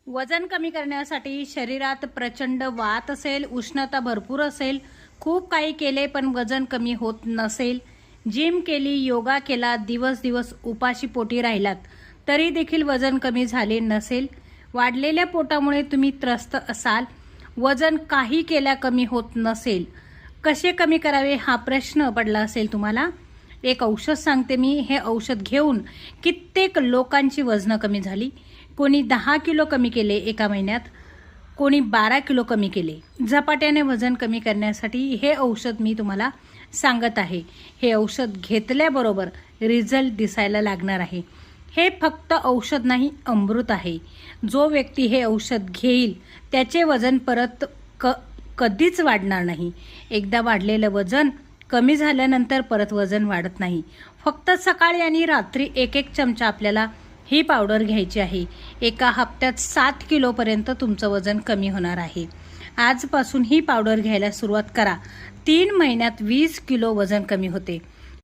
वजन कमी करण्यासाठी शरीरात प्रचंड वात असेल, उष्णता भरपूर असेल, खूप काही केले पण वजन कमी होत नसेल, जिम केली, योगा केला, दिवस दिवस उपाशी पोटी राहिलात तरी देखील वजन कमी झाले नसेल, वाढलेल्या पोटामुळे तुम्ही त्रस्त असाल, वजन काही केल्या कमी होत नसेल, कसे कमी करावे हा प्रश्न पडला असेल तुम्हाला, एक औषध सांगते मी. हे औषध घेऊन कित्येक लोकांची वजन कमी झाली. कोणी 10 किलो कमी केले एका महिन्यात, कोणी 12 किलो कमी केले. झपाट्याने वजन कमी करण्यासाठी हे औषध मी तुम्हाला सांगत आहे. हे औषध घेतल्याबरोबर रिझल्ट दिसायला लागणार आहे. हे फक्त औषध नाही, अमृत आहे. जो व्यक्ती हे औषध घेईल त्याचे वजन परत कधीच वाढणार नाही. एकदा वाढलेलं वजन कमी झाल्यानंतर परत वजन वाढत नाही. फक्त सकाळी आणि रात्री 1-1 चमचा आपल्याला ही पावडर घ्यायची आहे. एका हप्त्यात 7 किलोपर्यंत तुमचं वजन कमी होणार आहे. आजपासून ही पावडर घ्यायला सुरुवात करा. 3 महिन्यात 20 किलो वजन कमी होते.